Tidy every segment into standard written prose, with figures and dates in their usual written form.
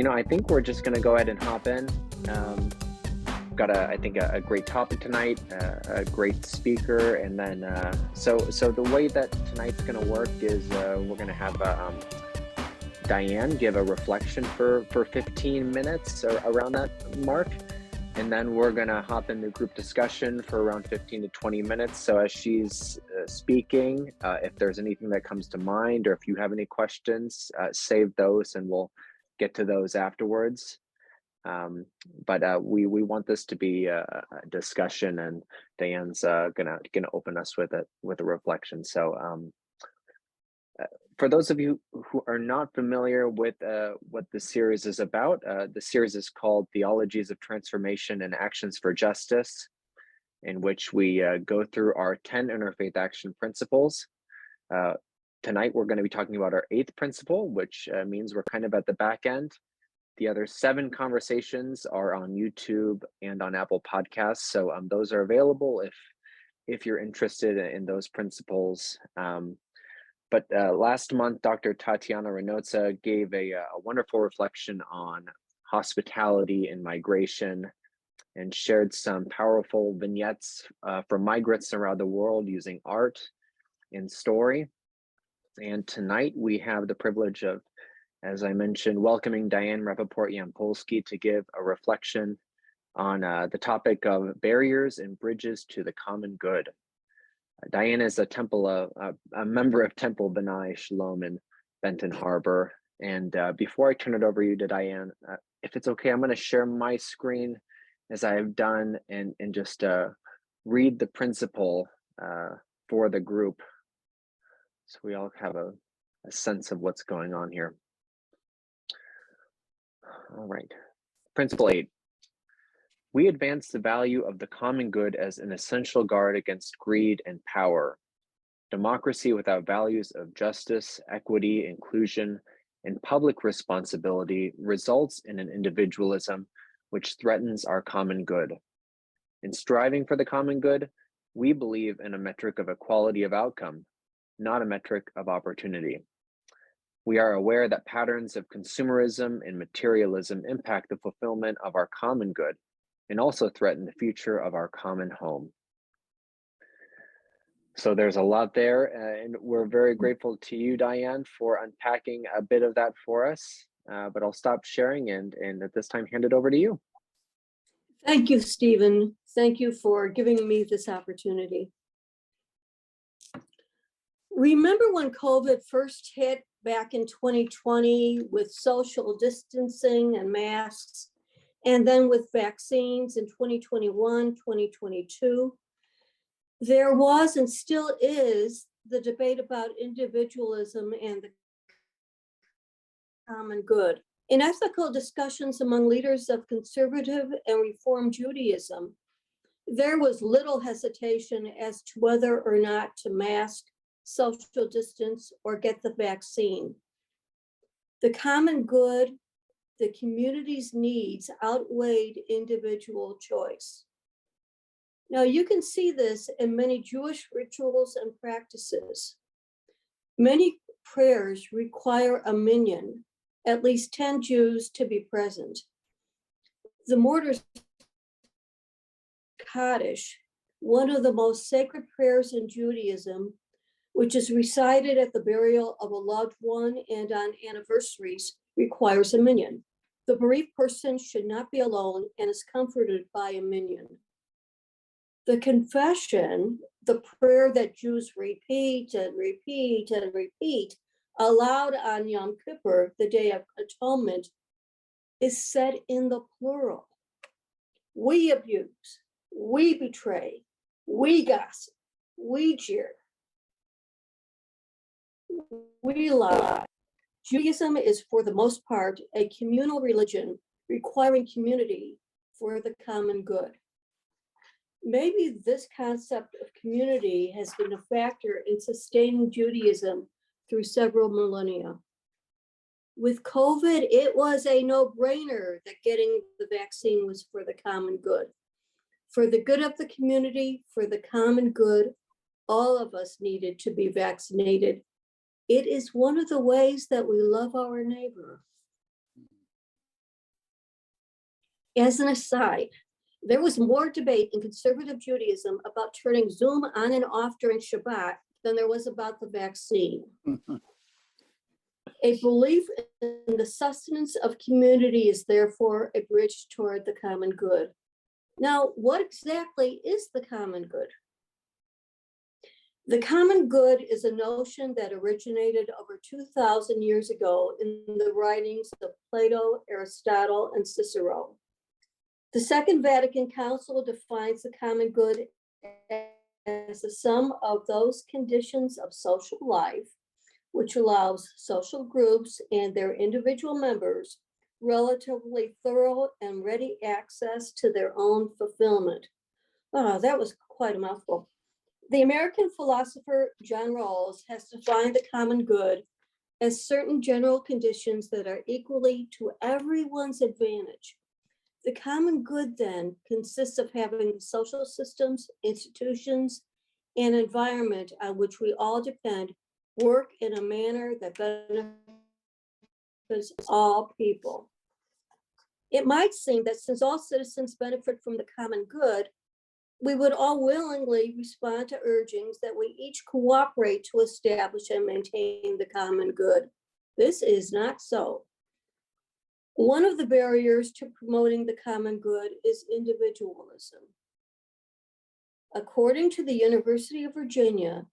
I think we're just going to go ahead and hop in. Got I think a great topic tonight, a great speaker, and then so the way that tonight's going to work is we're going to have Diane give a reflection for 15 minutes or around that mark, and then we're going to hop into group discussion for around 15 to 20 minutes. So as she's speaking, if there's anything that comes to mind, or if you have any questions, save those and we'll get to those afterwards. But we want this to be a discussion, and Diane's gonna open us with a reflection. So for those of you who are not familiar with what the series is about, the series is called Theologies of Transformation and Actions for Justice, in which we go through our 10 Interfaith Action principles. Tonight we're going to be talking about our 8th principle, which means we're kind of at the back end. The other 7 conversations are on YouTube and on Apple Podcasts, so those are available if you're interested in those principles. But last month, Dr. Tatiana Renotza gave a wonderful reflection on hospitality and migration, and shared some powerful vignettes from migrants around the world using art and story. And tonight we have the privilege of, as I mentioned, welcoming Diane Rapaport Yampolsky to give a reflection on the topic of barriers and bridges to the common good. Diane is a member of Temple B'nai Shalom in Benton Harbor. And before I turn it over to you to Diane, if it's okay, I'm going to share my screen as I have done and just read the principle for the group, so we all have a sense of what's going on here. All right. Principle 8. We advance the value of the common good as an essential guard against greed and power. Democracy without values of justice, equity, inclusion, and public responsibility results in an individualism which threatens our common good. In striving for the common good, we believe in a metric of equality of outcome, not a metric of opportunity. We are aware that patterns of consumerism and materialism impact the fulfillment of our common good and also threaten the future of our common home. So there's a lot there, and we're very grateful to you, Diane, for unpacking a bit of that for us. But I'll stop sharing and at this time hand it over to you. Thank you, Stephen. Thank you for giving me this opportunity. Remember when COVID first hit back in 2020 with social distancing and masks, and then with vaccines in 2021, 2022? There was and still is the debate about individualism and the common good. In ethical discussions among leaders of conservative and Reform Judaism, there was little hesitation as to whether or not to mask, social distance, or get the vaccine. The common good, the community's needs outweighed individual choice. Now you can see this in many Jewish rituals and practices. Many prayers require a minyan, at least 10 Jews to be present. The Mortar's Kaddish, one of the most sacred prayers in Judaism, which is recited at the burial of a loved one and on anniversaries, requires a minyan. The bereaved person should not be alone and is comforted by a minyan. The confession, the prayer that Jews repeat and repeat and repeat aloud on Yom Kippur, the Day of Atonement, is said in the plural. We abuse, we betray, we gossip, we jeer, we lie. Judaism is, for the most part, a communal religion requiring community for the common good. Maybe this concept of community has been a factor in sustaining Judaism through several millennia. With COVID, it was a no-brainer that getting the vaccine was for the common good. For the good of the community, for the common good, all of us needed to be vaccinated. It is one of the ways that we love our neighbor. As an aside, there was more debate in conservative Judaism about turning Zoom on and off during Shabbat than there was about the vaccine. A belief in the sustenance of community is therefore a bridge toward the common good. Now, what exactly is the common good? The common good is a notion that originated over 2,000 years ago in the writings of Plato, Aristotle, and Cicero. The Second Vatican Council defines the common good as the sum of those conditions of social life which allows social groups and their individual members relatively thorough and ready access to their own fulfillment. Oh, that was quite a mouthful. The American philosopher John Rawls has defined the common good as certain general conditions that are equally to everyone's advantage. The common good then consists of having social systems, institutions, and environment on which we all depend work in a manner that benefits all people. It might seem that since all citizens benefit from the common good, we would all willingly respond to urgings that we each cooperate to establish and maintain the common good. This is not so. One of the barriers to promoting the common good is individualism. According to the University of Virginia,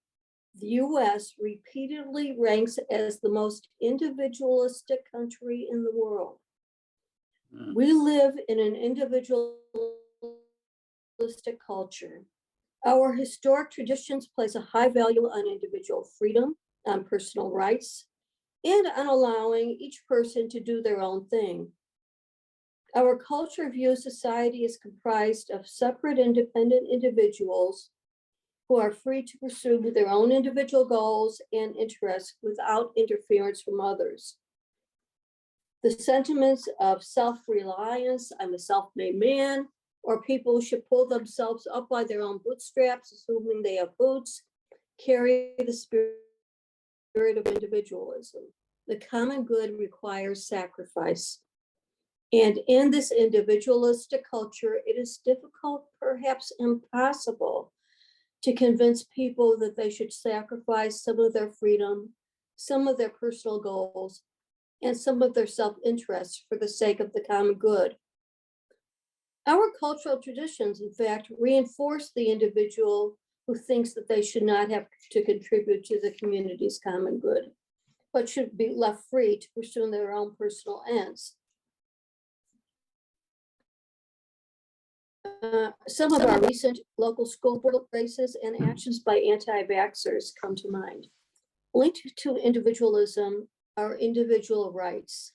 the US repeatedly ranks as the most individualistic country in the world. We live in an individualistic culture. Our historic traditions place a high value on individual freedom, on personal rights, and on allowing each person to do their own thing. Our culture views society as comprised of separate, independent individuals who are free to pursue their own individual goals and interests without interference from others. The sentiments of self-reliance, I'm a self-made man, or people should pull themselves up by their own bootstraps, assuming they have boots, carry the spirit of individualism. The common good requires sacrifice. And in this individualistic culture, it is difficult, perhaps impossible, to convince people that they should sacrifice some of their freedom, some of their personal goals, and some of their self-interest for the sake of the common good. Our cultural traditions, in fact, reinforce the individual who thinks that they should not have to contribute to the community's common good, but should be left free to pursue their own personal ends. Some of our recent local school board races and actions by anti-vaxxers come to mind. Linked to individualism are individual rights.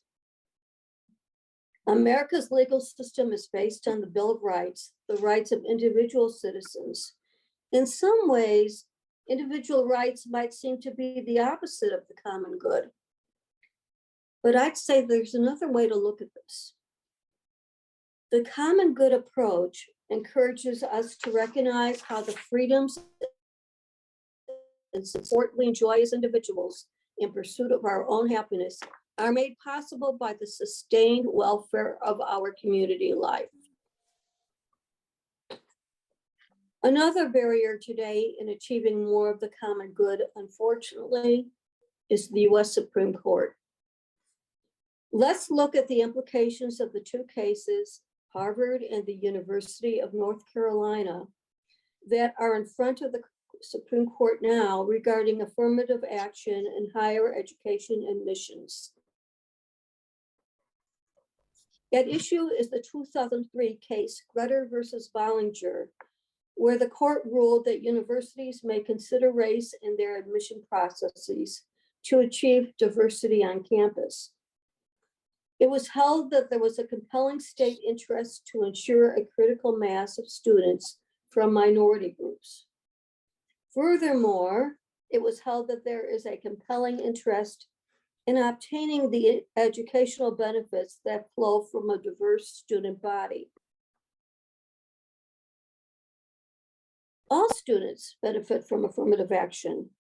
America's legal system is based on the Bill of Rights, the rights of individual citizens. In some ways, individual rights might seem to be the opposite of the common good. But I'd say there's another way to look at this. The common good approach encourages us to recognize how the freedoms and support we enjoy as individuals in pursuit of our own happiness are made possible by the sustained welfare of our community life. Another barrier today in achieving more of the common good, unfortunately, is the US Supreme Court. Let's look at the implications of the two cases, Harvard and the University of North Carolina, that are in front of the Supreme Court now regarding affirmative action in higher education admissions. At issue is the 2003 case, Grutter versus Bollinger, where the court ruled that universities may consider race in their admission processes to achieve diversity on campus. It was held that there was a compelling state interest to ensure a critical mass of students from minority groups. Furthermore, it was held that there is a compelling interest in obtaining the educational benefits that flow from a diverse student body. All students benefit from affirmative action.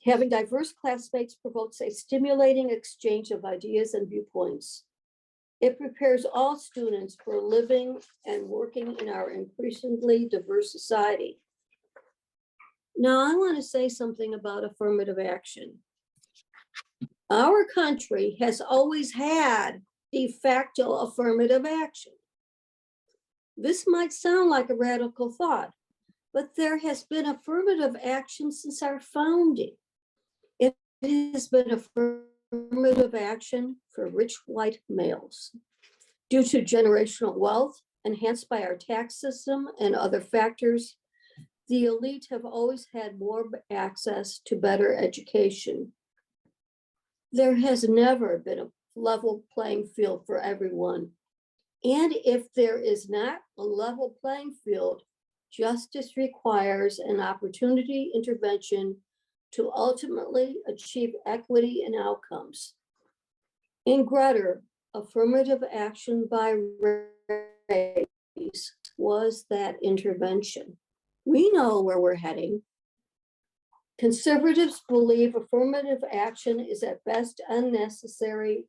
Having diverse classmates promotes a stimulating exchange of ideas and viewpoints. It prepares all students for living and working in our increasingly diverse society. Now, I want to say something about affirmative action. Our country has always had de facto affirmative action. This might sound like a radical thought, but there has been affirmative action since our founding. It has been affirmative action for rich white males. Due to generational wealth enhanced by our tax system and other factors, the elite have always had more access to better education. There has never been a level playing field for everyone. And if there is not a level playing field, justice requires an opportunity intervention to ultimately achieve equity in outcomes. In Grutter, affirmative action by race was that intervention. We know where we're heading. Conservatives believe affirmative action is at best unnecessary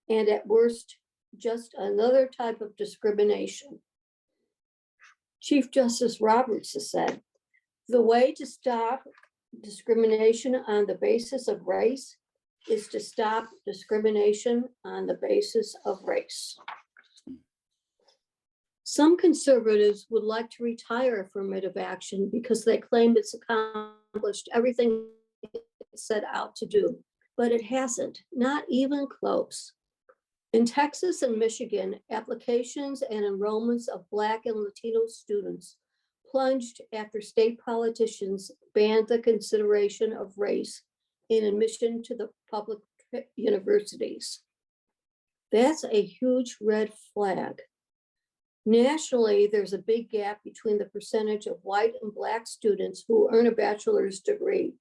and at worst just another type of discrimination. Chief Justice Roberts has said, the way to stop discrimination on the basis of race is to stop discrimination on the basis of race. Some conservatives would like to retire affirmative action because they claim it's accomplished everything it set out to do, but it hasn't, not even close. In Texas and Michigan, applications and enrollments of Black and Latino students plunged after state politicians banned the consideration of race in admission to the public universities. That's a huge red flag. Nationally, there's a big gap between the percentage of white and Black students who earn a bachelor's degree.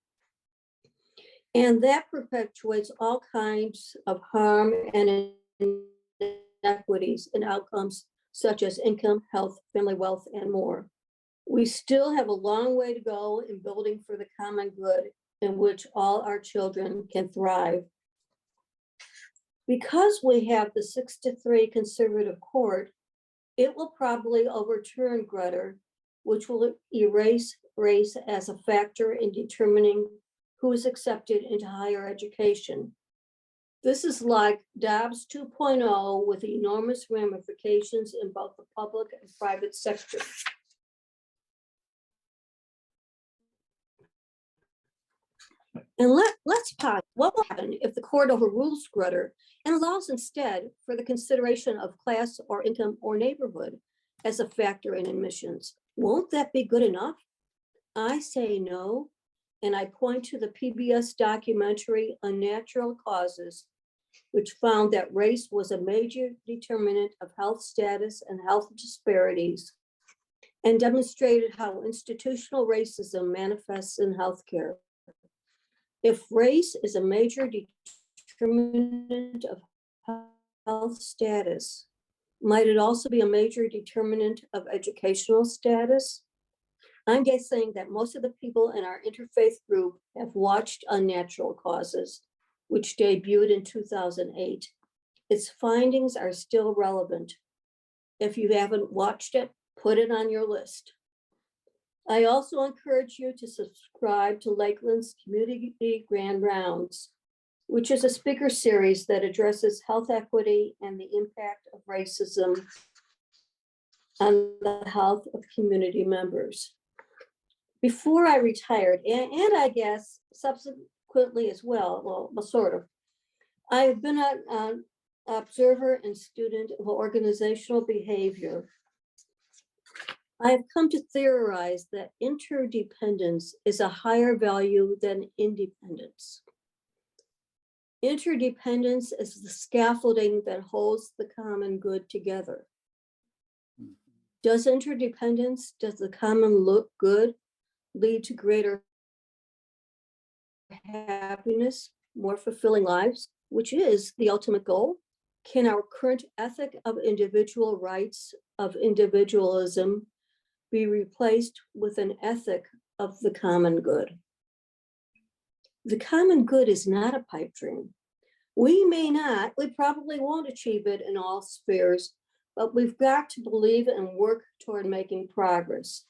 And that perpetuates all kinds of harm and inequities in outcomes such as income, health, family wealth, and more. We still have a long way to go in building for the common good in which all our children can thrive. Because we have the 6-3 conservative court, it will probably overturn Grutter, which will erase race as a factor in determining who is accepted into higher education. This is like Dobbs 2.0 with enormous ramifications in both the public and private sector. And let's pause. What will happen if the court overrules Grutter and allows instead for the consideration of class or income or neighborhood as a factor in admissions? Won't that be good enough? I say no, and I point to the PBS documentary Unnatural Causes, which found that race was a major determinant of health status and health disparities, and demonstrated how institutional racism manifests in healthcare. If race is a major determinant of health status, might it also be a major determinant of educational status? I'm guessing that most of the people in our interfaith group have watched Unnatural Causes, which debuted in 2008. Its findings are still relevant. If you haven't watched it, put it on your list. I also encourage you to subscribe to Lakeland's Community Grand Rounds, which is a speaker series that addresses health equity and the impact of racism on the health of community members. Before I retired, and I guess subsequently as well, sort of, I've been an observer and student of organizational behavior. I have come to theorize that interdependence is a higher value than independence. Interdependence is the scaffolding that holds the common good together. Does interdependence, does the common good lead to greater happiness, more fulfilling lives, which is the ultimate goal? Can our current ethic of individual rights, of individualism, be replaced with an ethic of the common good? The common good is not a pipe dream. We probably won't achieve it in all spheres, but we've got to believe and work toward making progress.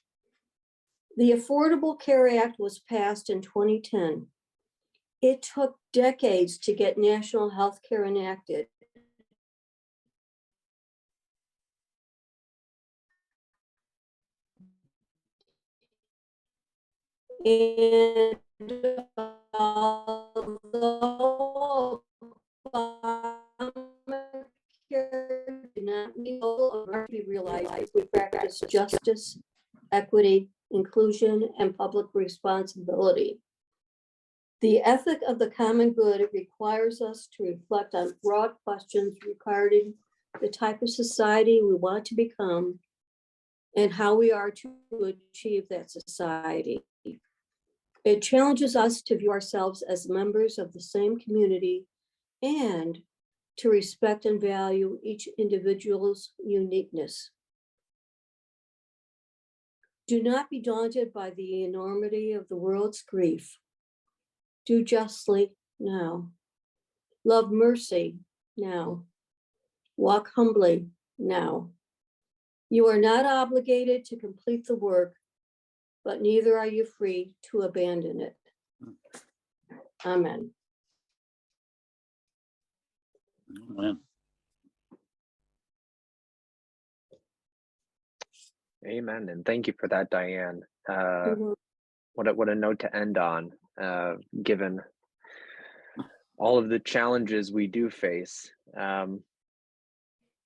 The Affordable Care Act was passed in 2010. It took decades to get national health care enacted. And although Obamacare did not meet all of our realized, we practice justice, equity, inclusion, and public responsibility. The ethic of the common good requires us to reflect on broad questions regarding the type of society we want to become and how we are to achieve that society. It challenges us to view ourselves as members of the same community and to respect and value each individual's uniqueness. Do not be daunted by the enormity of the world's grief. Do justly now. Love mercy now. Walk humbly now. You are not obligated to complete the work, but neither are you free to abandon it. Amen. Amen. Amen. And thank you for that, Diane. What a note to end on, given all of the challenges we do face.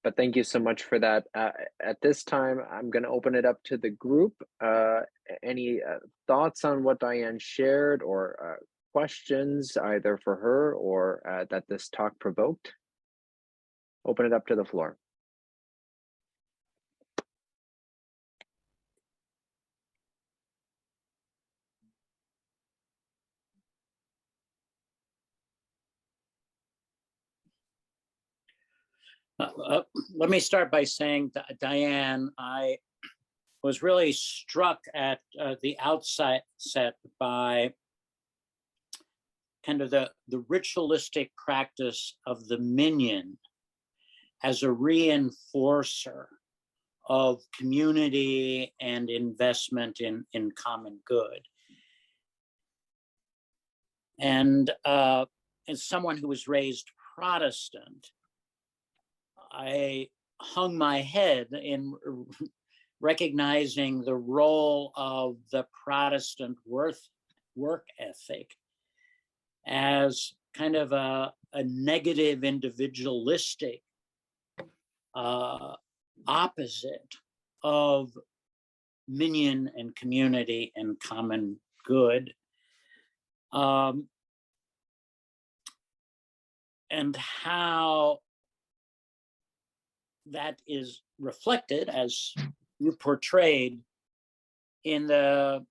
But thank you so much for that. At this time, I'm going to open it up to the group. Any thoughts on what Diane shared, or questions either for her or that this talk provoked? Open it up to the floor. Let me start by saying, Diane, I was really struck at the outset by kind of the ritualistic practice of the minyan as a reinforcer of community and investment in common good. And as someone who was raised Protestant, I hung my head in recognizing the role of the Protestant work ethic as kind of a negative individualistic opposite of minyan and community and common good. And how that is reflected, as you portrayed, in the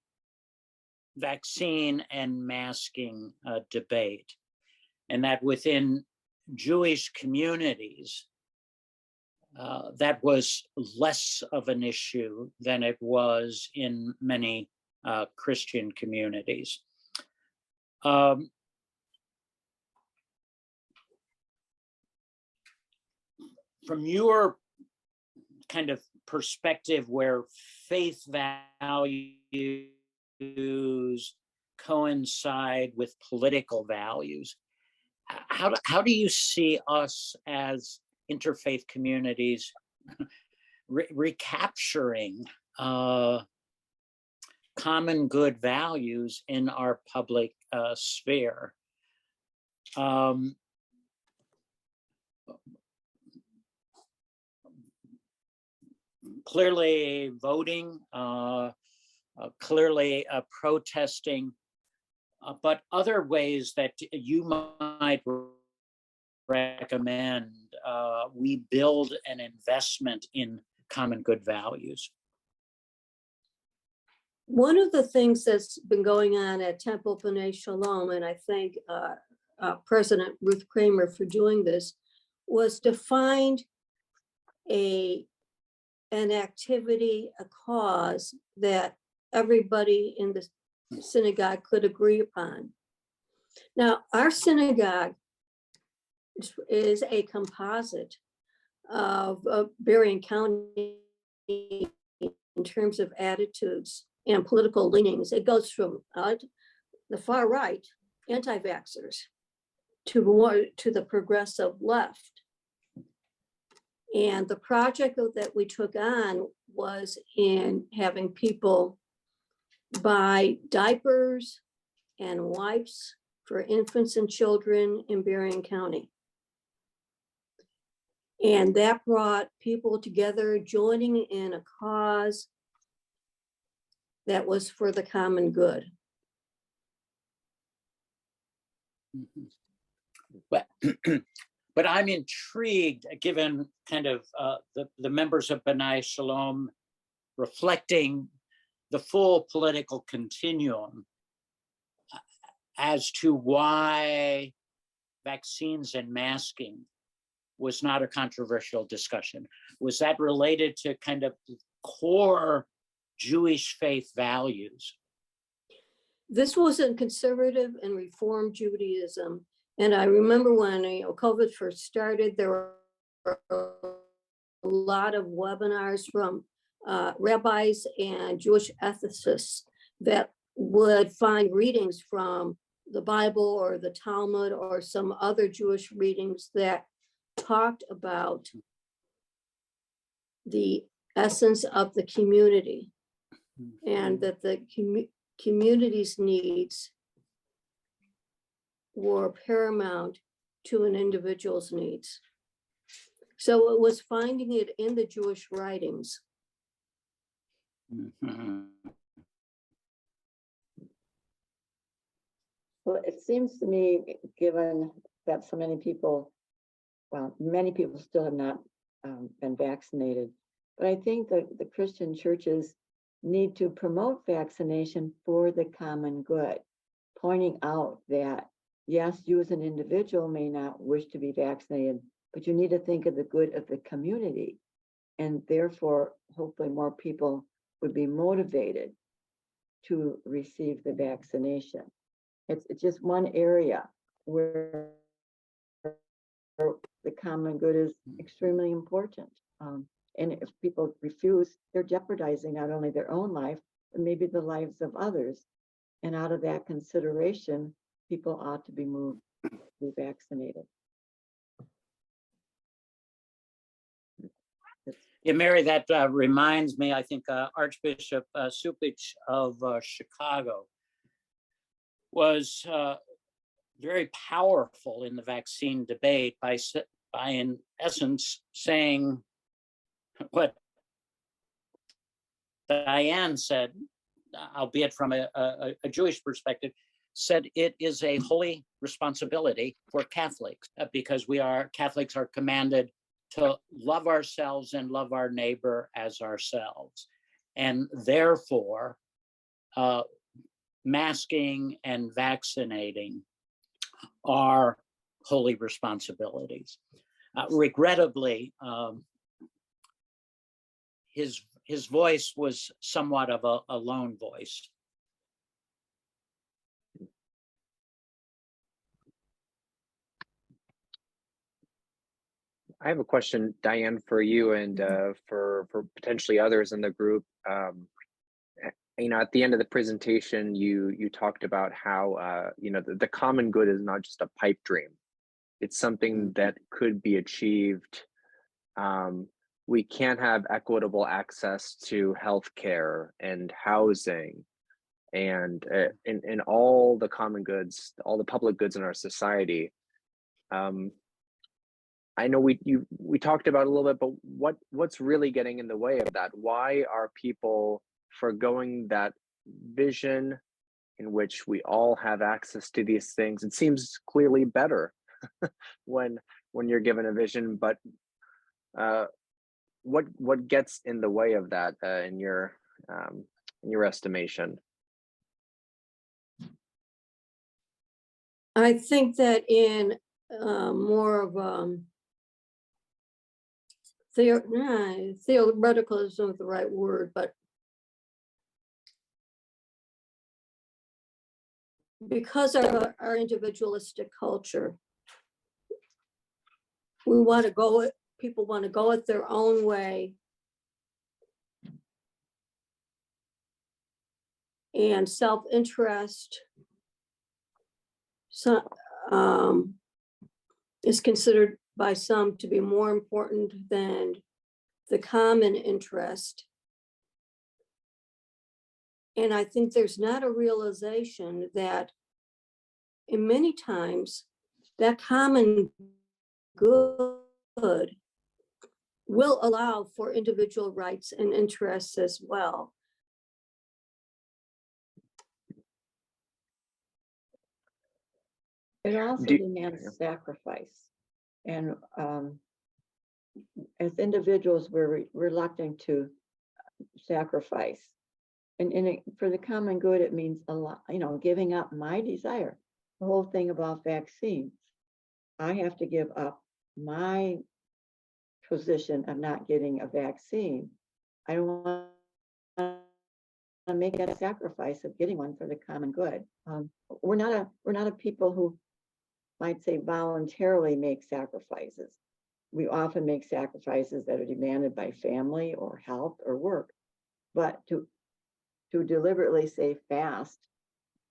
vaccine and masking debate, and that within Jewish communities, that was less of an issue than it was in many Christian communities. From your kind of perspective, where faith values coincide with political values, how do you see us as interfaith communities recapturing common good values in our public sphere? Clearly voting, clearly protesting, but other ways that you might recommend we build an investment in common good values. One of the things that's been going on at Temple B'nai Shalom, and I thank President Ruth Kramer for doing this, was to find an activity, a cause that everybody in the synagogue could agree upon. Now, our synagogue is a composite of Berrien County in terms of attitudes and political leanings. It goes from the far right, anti-vaxxers, to the progressive left. And the project that we took on was in having people buy diapers and wipes for infants and children in Berrien County. And that brought people together, joining in a cause that was for the common good. But I'm intrigued, given kind of the members of B'nai Shalom reflecting the full political continuum, as to why vaccines and masking was not a controversial discussion. Was that related to kind of core Jewish faith values? This was in conservative and Reform Judaism. And I remember when COVID first started, there were a lot of webinars from rabbis and Jewish ethicists that would find readings from the Bible or the Talmud or some other Jewish readings that talked about the essence of the community, and that the community's needs were paramount to an individual's needs. So it was finding it in the Jewish writings. Mm-hmm. Well, it seems to me, given that so many people, well, many people still have not been vaccinated, but I think that the Christian churches need to promote vaccination for the common good, pointing out that, yes, you as an individual may not wish to be vaccinated, but you need to think of the good of the community. And therefore, hopefully more people would be motivated to receive the vaccination. It's just one area where the common good is extremely important. And if people refuse, they're jeopardizing not only their own life, but maybe the lives of others. And out of that consideration, people ought to be moved to be vaccinated. Yeah, Mary, that reminds me, I think Archbishop Supich of Chicago was very powerful in the vaccine debate by in essence saying what Diane said, albeit from a Jewish perspective, said it is a holy responsibility for Catholics, because Catholics are commanded to love ourselves and love our neighbor as ourselves. And therefore, masking and vaccinating are holy responsibilities. Regrettably, his voice was somewhat of a lone voice. I have a question, Diane, for you and for potentially others in the group. At the end of the presentation, you talked about how the common good is not just a pipe dream; it's something that could be achieved. We can't have equitable access to healthcare and housing, and in all the common goods, all the public goods in our society. I know we talked about it a little bit, but what's really getting in the way of that? Why are people forgoing that vision in which we all have access to these things? It seems clearly better when you're given a vision, but what gets in the way of that in your estimation? I think that in more of theoretical isn't the right word, but because of our individualistic culture, we want to go it, people want to go it their own way. And self-interest is considered by some to be more important than the common interest. And I think there's not a realization that in many times that common good will allow for individual rights and interests as well. It also demands sacrifice. And as individuals, we're reluctant to sacrifice. And for the common good, it means a lot, giving up my desire. The whole thing about vaccines, I have to give up my position of not getting a vaccine. I don't want to make that sacrifice of getting one for the common good. We're not a people who might say voluntarily make sacrifices. We often make sacrifices that are demanded by family or health or work. But to deliberately say fast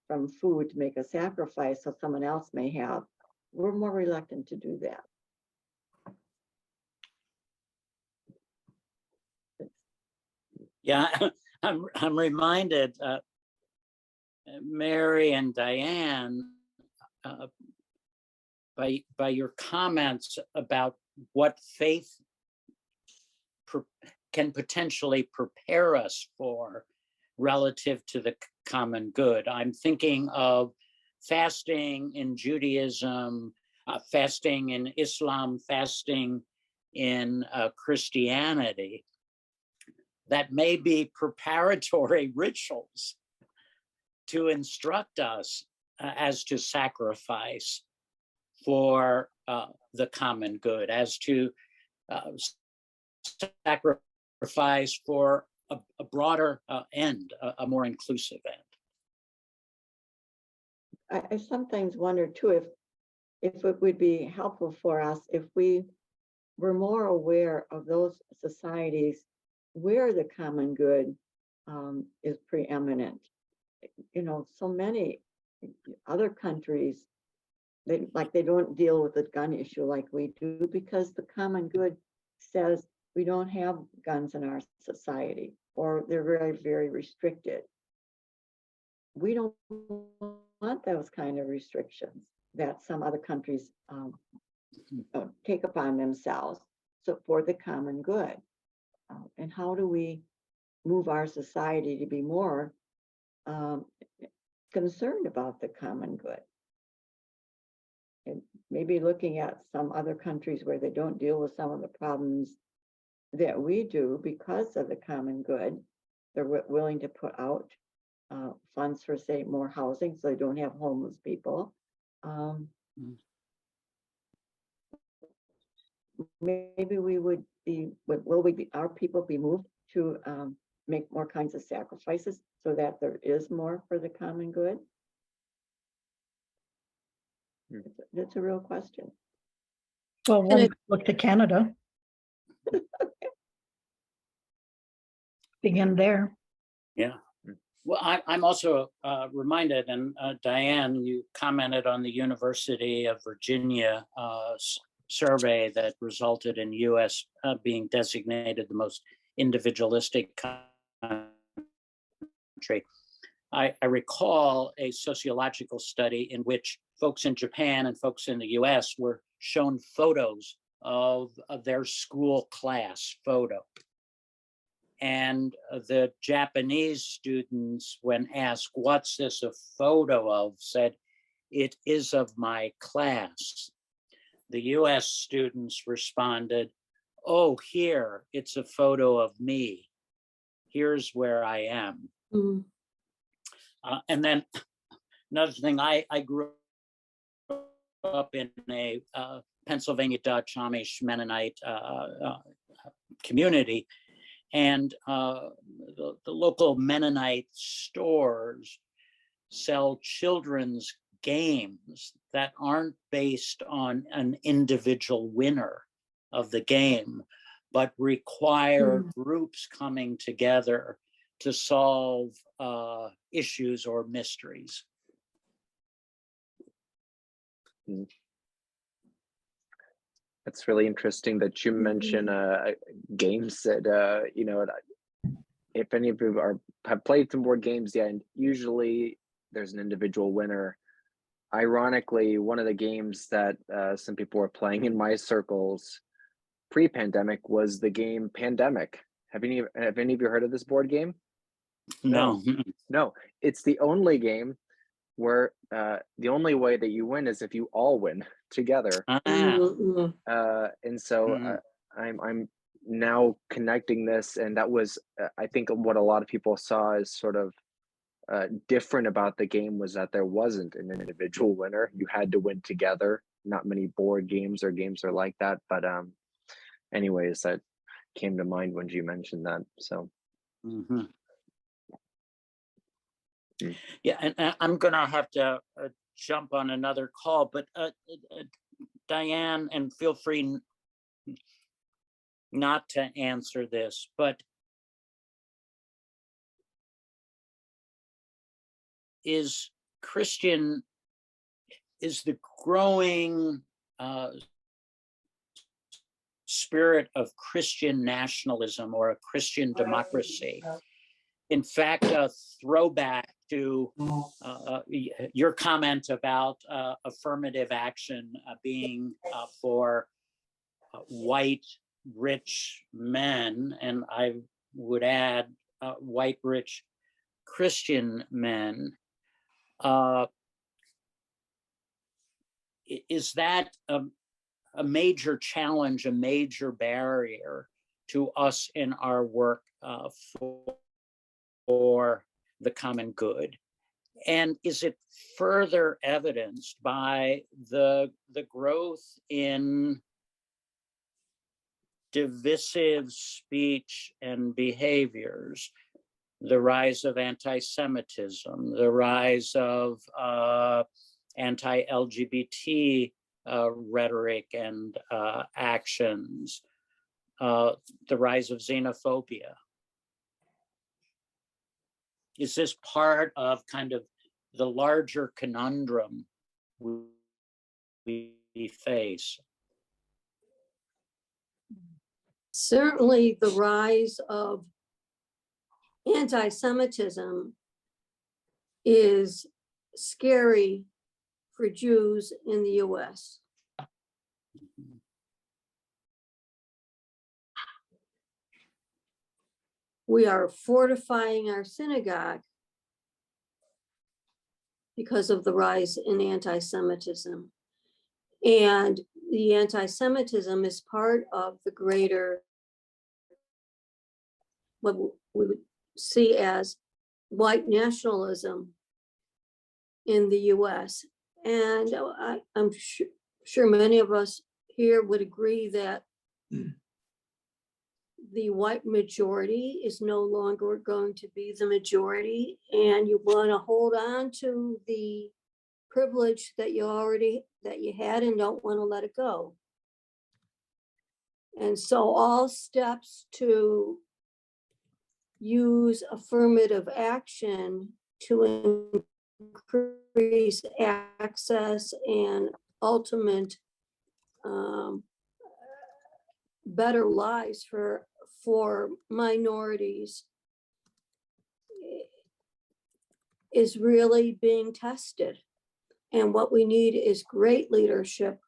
from food to make a sacrifice so someone else may have, we're more reluctant to do that. Yeah, I'm reminded, Mary and Diane, by your comments about what faith can potentially prepare us for relative to the common good. I'm thinking of fasting in Judaism, fasting in Islam, fasting in Christianity, that may be preparatory rituals to instruct us as to sacrifice for the common good, as to sacrifice for a broader end, a more inclusive end. I sometimes wonder too if it would be helpful for us if we were more aware of those societies where the common good is preeminent. So many other countries, they don't deal with the gun issue like we do, because the common good says we don't have guns in our society, or they're very, very restricted. We don't want those kind of restrictions that some other countries take upon themselves, so for the common good. And how do we move our society to be more concerned about the common good? And maybe looking at some other countries where they don't deal with some of the problems that we do because of the common good. They're willing to put out funds for, say, more housing so they don't have homeless people. Maybe we would be, our people be moved to make more kinds of sacrifices so that there is more for the common good? That's a real question. Well, one look to Canada. Begin there. Yeah. Well, I'm also reminded, and Diane, you commented on the University of Virginia survey that resulted in U.S. Being designated the most individualistic country. I recall a sociological study in which folks in Japan and folks in the US were shown photos of their school class photo. And the Japanese students, when asked, "What's this a photo of?" said, "It is of my class." The US students responded, "Oh, here, it's a photo of me. Here's where I am." Mm. And then another thing, I grew up in a Pennsylvania Dutch Amish Mennonite community, and the local Mennonite stores sell children's games that aren't based on an individual winner. the game, but require groups coming together to solve issues or mysteries. That's really interesting that you mention games that you know, if any of you have played some board games, yeah, and usually there's an individual winner. Ironically, one of the games that some people were playing in my circles pre-pandemic was the game Pandemic. Have any of you heard of this board game? No. No, it's the only game where the only way that you win is if you all win together. And so I'm now connecting this, and that was I think what a lot of people saw as sort of different about the game was that there wasn't an individual winner. You had to win together. Not many board games or games are like that, but anyways, that came to mind when you mentioned that. So yeah, and I'm gonna have to jump on another call, but Diane, and feel free not to answer this, but is the growing spirit of Christian nationalism or a Christian democracy, in fact, a throwback to your comment about affirmative action being for white, rich men, and I would add white, rich Christian men. Is that a major challenge, a major barrier to us in our work for the common good? And is it further evidenced by the growth in divisive speech and behaviors, the rise of anti-Semitism, the rise of anti-LGBT rhetoric and actions, the rise of xenophobia? Is this part of kind of the larger conundrum we face? Certainly the rise of anti-Semitism is scary for Jews in the US. We are fortifying our synagogue because of the rise in anti-Semitism. And the anti-Semitism is part of the greater, what we would see as white nationalism in the US. And I'm sure many of us here would agree that the white majority is no longer going to be the majority, and you want to hold on to the privilege that you had and don't want to let it go. And so all steps to use affirmative action to increase access and ultimate better lives for minorities is really being tested. And what we need is great leadership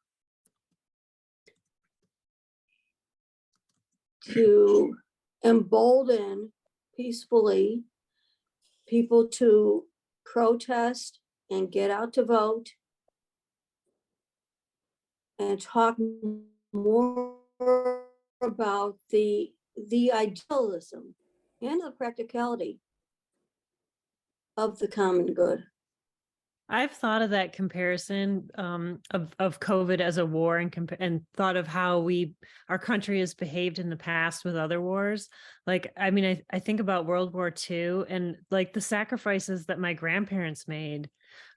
to embolden peacefully people to protest and get out to vote and talk more about the idealism and the practicality of the common good. I've thought of that comparison of COVID as a war and thought of how our country has behaved in the past with other wars. Like, I mean, I think about World War II and like the sacrifices that my grandparents made,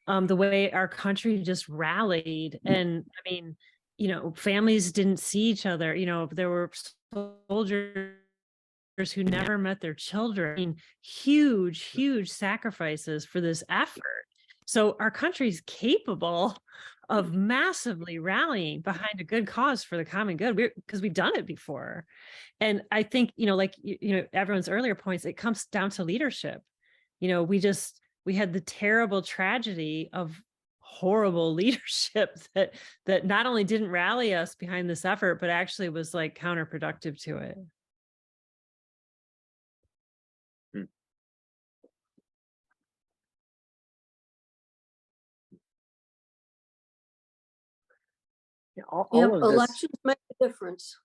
the way our country just rallied. And I mean, families didn't see each other. There were soldiers who never met their children. I mean, huge sacrifices for this effort. So our country's capable of massively rallying behind a good cause for the common good, because we've done it before. And I think, like, everyone's earlier points, it comes down to leadership. We had the terrible tragedy of horrible leadership that not only didn't rally us behind this effort, but actually was like counterproductive to it. Yeah, all of this. Elections make a difference.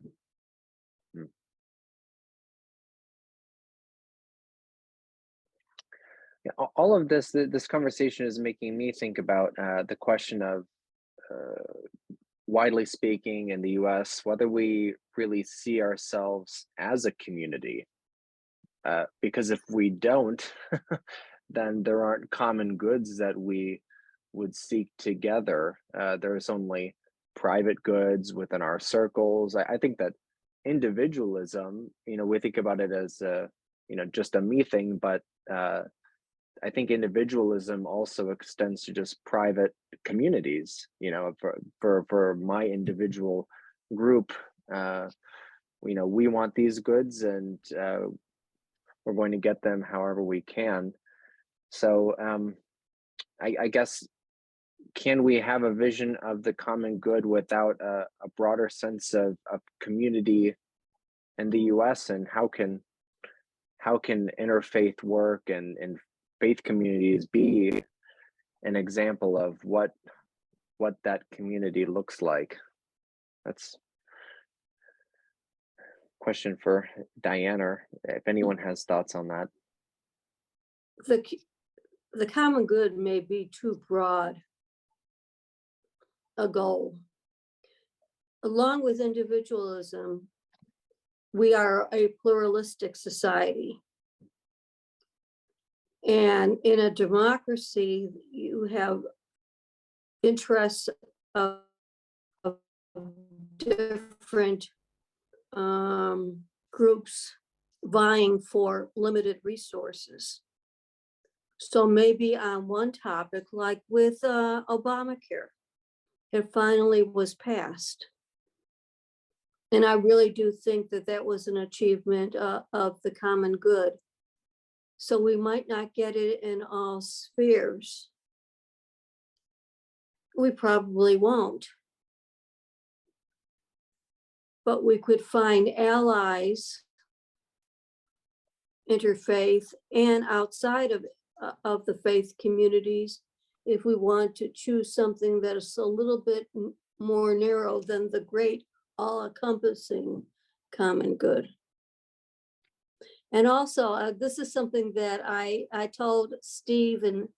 Yeah, all of this conversation is making me think about the question of, widely speaking, in the U.S., whether we really see ourselves as a community. Because if we don't, then there aren't common goods that we would seek together. There's only private goods within our circles. I think that individualism, we think about it as just a me thing, but I think individualism also extends to just private communities. For my individual group, we want these goods, and we're going to get them however we can. So I guess, can we have a vision of the common good without a broader sense of community in the US? And how can interfaith work and faith communities be an example of what that community looks like? That's a question for Diane, or if anyone has thoughts on that. The common good may be too broad a goal. Along with individualism, we are a pluralistic society. And in a democracy, you have interests of different groups vying for limited resources. So maybe on one topic, like with Obamacare, it finally was passed. And I really do think that was an achievement of the common good. So we might not get it in all spheres. We probably won't. But we could find allies, interfaith and outside of the faith communities, if we want to choose something that is a little bit more narrow than the great all-encompassing common good. And also, this is something that I told Steve and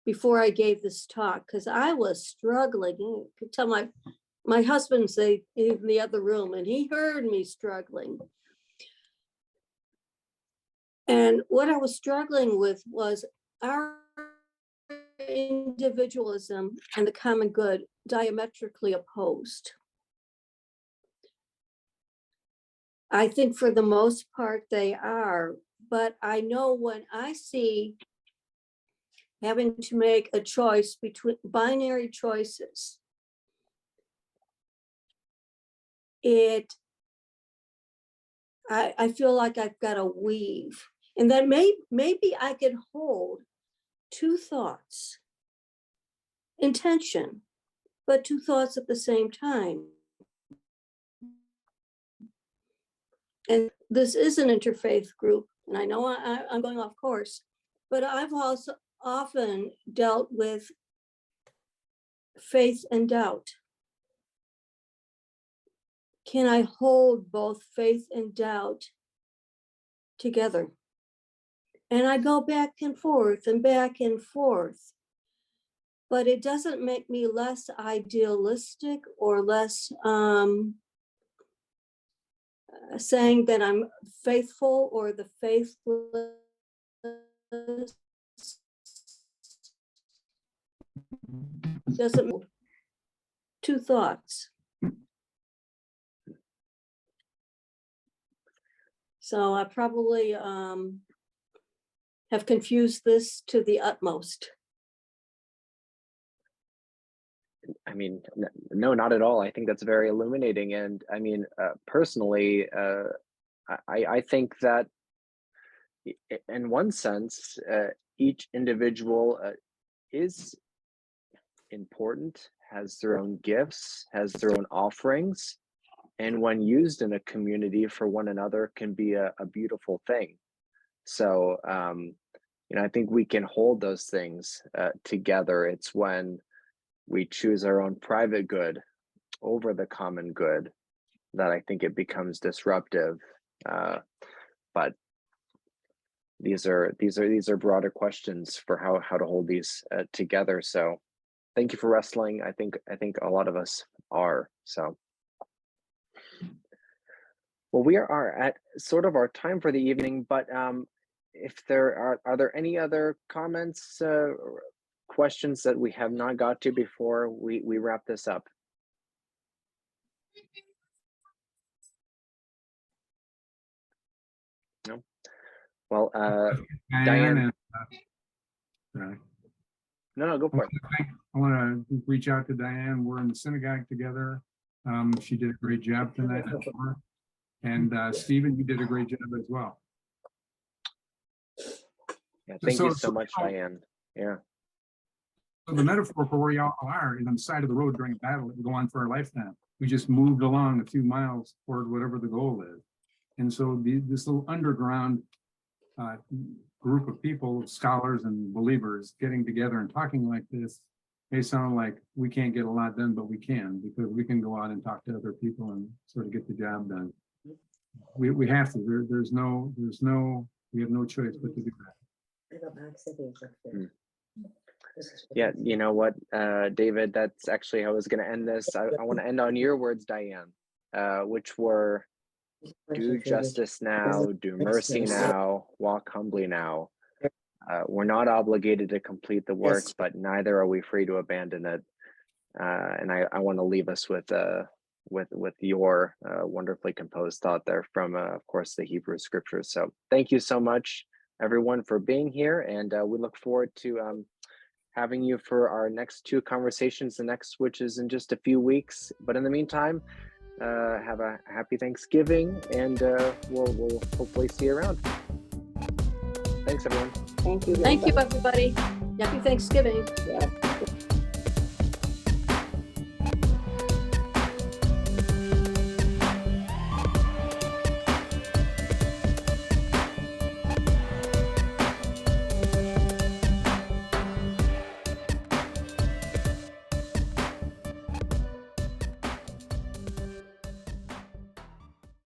before I gave this talk, because I was struggling. You could tell my husband's in the other room, and he heard me struggling. And what I was struggling with was our individualism and the common good diametrically opposed. I think for the most part they are, but I know when I see having to make a choice between binary choices, I feel like I've got to weave, and then maybe I can hold two thoughts in tension, but two thoughts at the same time. And this is an interfaith group, and I know I'm going off course, but I've also often dealt with faith and doubt. Can I hold both faith and doubt together? And I go back and forth and back and forth, but it doesn't make me less idealistic or less saying that I'm faithful or the faithless. Doesn't. two thoughts. So I probably have confused this to the utmost. I mean, no, not at all. I think that's very illuminating. And I mean, personally, I think that in one sense, each individual is important, has their own gifts, has their own offerings, and when used in a community for one another can be a beautiful thing. So, I think we can hold those things together. It's when we choose our own private good over the common good that I think it becomes disruptive. But these are broader questions for how to hold these together. So thank you for wrestling. I think a lot of us are. So well, we are at sort of our time for the evening, but if there are there any other comments, questions that we have not got to before we wrap this up? No. Well, Diane. No, go for it. I want to reach out to Diane. We're in the synagogue together. She did a great job tonight. And Stephen, you did a great job as well. Yeah, thank you so much, Diane. Yeah. So the metaphor for where y'all are is on the side of the road during a battle that would go on for a lifetime. We just moved along a few miles toward whatever the goal is. And so this little underground group of people, scholars and believers, getting together and talking like this may sound like we can't get a lot done, but we can, because we can go out and talk to other people and sort of get the job done. We have to. We have no choice but to do that. Yeah, you know what, David, that's actually how I was going to end this. I want to end on your words, Diane, which were do justice now, do mercy now, walk humbly now. We're not obligated to complete the work, but neither are we free to abandon it. And I want to leave us with your wonderfully composed thought there from, of course, the Hebrew scriptures. So thank you so much, everyone, for being here. And we look forward to having you for our next two conversations, the next, which is in just a few weeks. But in the meantime, have a happy Thanksgiving, and we'll hopefully see you around. Thanks, everyone. Thank you. Thank you, everybody. Happy Thanksgiving. Yeah.